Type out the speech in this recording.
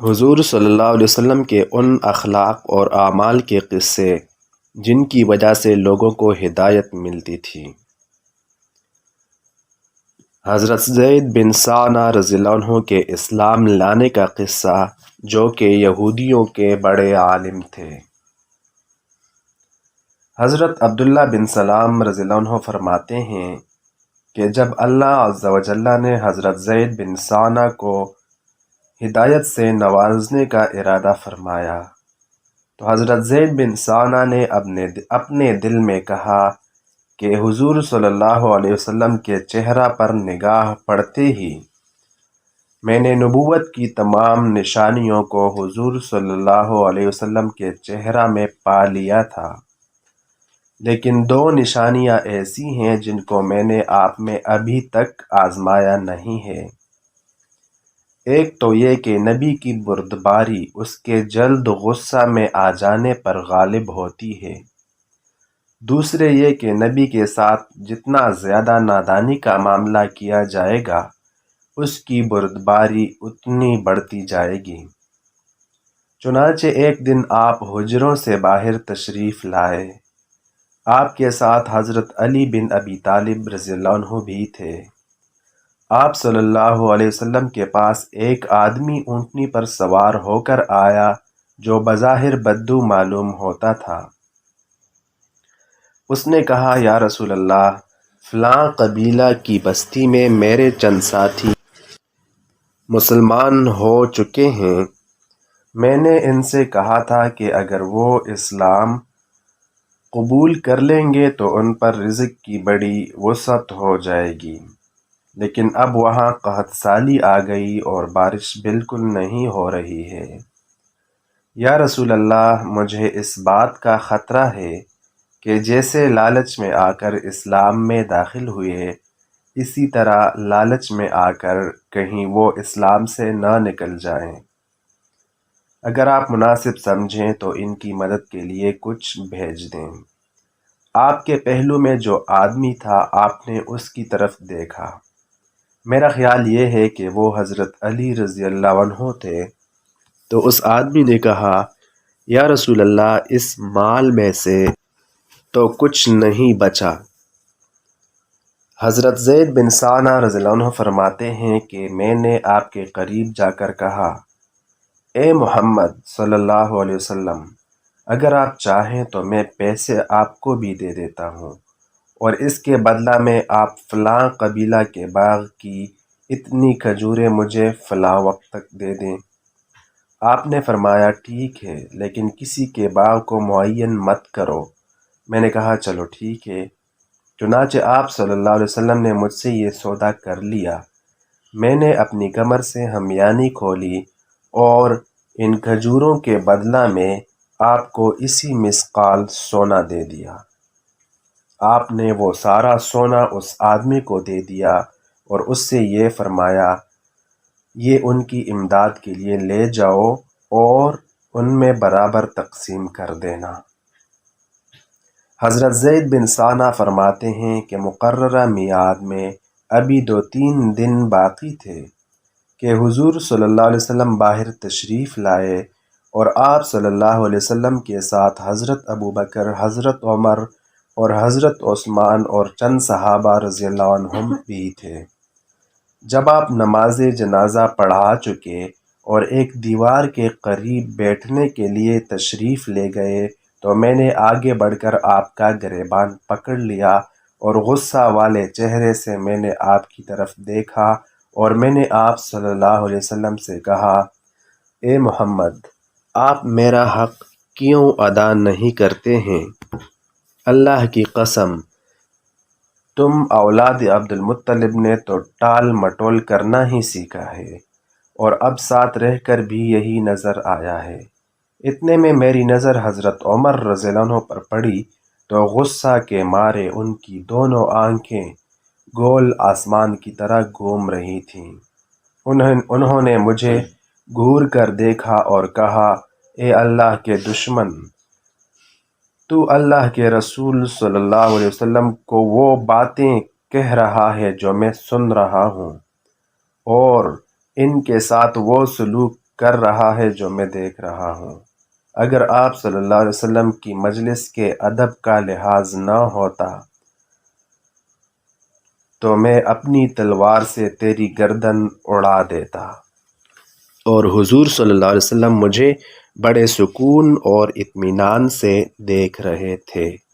حضور صلی اللہ علیہ وسلم کے ان اخلاق اور اعمال کے قصے جن کی وجہ سے لوگوں کو ہدایت ملتی تھی۔ حضرت زید بن ثانہ رضی اللہ عنہ کے اسلام لانے کا قصہ، جو کہ یہودیوں کے بڑے عالم تھے۔ حضرت عبداللہ بن سلام رضی اللہ عنہ فرماتے ہیں کہ جب اللہ عز و جل نے حضرت زید بن ثانہ کو ہدایت سے نوازنے کا ارادہ فرمایا تو حضرت زید بن ثانہ نے اپنے دل میں کہا کہ حضور صلی اللہ علیہ وسلم کے چہرہ پر نگاہ پڑتے ہی میں نے نبوت کی تمام نشانیوں کو حضور صلی اللہ علیہ وسلم کے چہرہ میں پا لیا تھا، لیکن دو نشانیاں ایسی ہیں جن کو میں نے آپ میں ابھی تک آزمایا نہیں ہے۔ ایک تو یہ کہ نبی کی بردباری اس کے جلد غصہ میں آ جانے پر غالب ہوتی ہے، دوسرے یہ کہ نبی کے ساتھ جتنا زیادہ نادانی کا معاملہ کیا جائے گا اس کی بردباری اتنی بڑھتی جائے گی۔ چنانچہ ایک دن آپ حجروں سے باہر تشریف لائے، آپ کے ساتھ حضرت علی بن ابی طالب رضی اللہ عنہ بھی تھے۔ آپ صلی اللہ علیہ وسلم کے پاس ایک آدمی اونٹنی پر سوار ہو کر آیا جو بظاہر بدو معلوم ہوتا تھا۔ اس نے کہا، یا رسول اللہ، فلاں قبیلہ کی بستی میں میرے چند ساتھی مسلمان ہو چکے ہیں، میں نے ان سے کہا تھا کہ اگر وہ اسلام قبول کر لیں گے تو ان پر رزق کی بڑی وسعت ہو جائے گی، لیکن اب وہاں قحط سالی آ گئی اور بارش بالکل نہیں ہو رہی ہے۔ یا رسول اللہ، مجھے اس بات کا خطرہ ہے کہ جیسے لالچ میں آ کر اسلام میں داخل ہوئے، اسی طرح لالچ میں آ کر کہیں وہ اسلام سے نہ نکل جائیں۔ اگر آپ مناسب سمجھیں تو ان کی مدد کے لیے کچھ بھیج دیں۔ آپ کے پہلو میں جو آدمی تھا، آپ نے اس کی طرف دیکھا، میرا خیال یہ ہے کہ وہ حضرت علی رضی اللہ عنہ تھے۔ تو اس آدمی نے کہا، یا رسول اللہ، اس مال میں سے تو کچھ نہیں بچا۔ حضرت زید بن ثانہ رضی اللہ عنہ فرماتے ہیں کہ میں نے آپ کے قریب جا کر کہا، اے محمد صلی اللہ علیہ وسلم، اگر آپ چاہیں تو میں پیسے آپ کو بھی دے دیتا ہوں، اور اس کے بدلہ میں آپ فلاں قبیلہ کے باغ کی اتنی کھجوریں مجھے فلاں وقت تک دے دیں۔ آپ نے فرمایا، ٹھیک ہے، لیکن کسی کے باغ کو معین مت کرو۔ میں نے کہا، چلو ٹھیک ہے۔ چنانچہ آپ صلی اللہ علیہ وسلم نے مجھ سے یہ سودا کر لیا۔ میں نے اپنی کمر سے ہمیانی کھولی اور ان کھجوروں کے بدلہ میں آپ کو اسی مثقال سونا دے دیا۔ آپ نے وہ سارا سونا اس آدمی کو دے دیا اور اس سے یہ فرمایا، یہ ان کی امداد کے لیے لے جاؤ اور ان میں برابر تقسیم کر دینا۔ حضرت زید بن ثانہ فرماتے ہیں کہ مقررہ میعاد میں ابھی 2-3 دن باقی تھے کہ حضور صلی اللہ علیہ وسلم باہر تشریف لائے، اور آپ صلی اللہ علیہ وسلم کے ساتھ حضرت ابوبکر، حضرت عمر اور حضرت عثمان اور چند صحابہ رضی اللہ عنہم بھی تھے۔ جب آپ نماز جنازہ پڑھا چکے اور ایک دیوار کے قریب بیٹھنے کے لیے تشریف لے گئے تو میں نے آگے بڑھ کر آپ کا گریبان پکڑ لیا، اور غصہ والے چہرے سے میں نے آپ کی طرف دیکھا، اور میں نے آپ صلی اللہ علیہ وسلم سے کہا، اے محمد، آپ میرا حق کیوں ادا نہیں کرتے ہیں؟ اللہ کی قسم، تم اولاد عبد المطلب نے تو ٹال مٹول کرنا ہی سیکھا ہے، اور اب ساتھ رہ کر بھی یہی نظر آیا ہے۔ اتنے میں میری نظر حضرت عمر رضی اللہ عنہ پر پڑی تو غصہ کے مارے ان کی دونوں آنکھیں گول آسمان کی طرح گھوم رہی تھیں۔ انہوں نے مجھے گھور کر دیکھا اور کہا، اے اللہ کے دشمن، تو اللہ کے رسول صلی اللہ علیہ وسلم کو وہ باتیں کہہ رہا ہے جو میں سن رہا ہوں، اور ان کے ساتھ وہ سلوک کر رہا ہے جو میں دیکھ رہا ہوں۔ اگر آپ صلی اللہ علیہ وسلم کی مجلس کے ادب کا لحاظ نہ ہوتا تو میں اپنی تلوار سے تیری گردن اڑا دیتا۔ اور حضور صلی اللہ علیہ وسلم مجھے بڑے سکون اور اطمینان سے دیکھ رہے تھے۔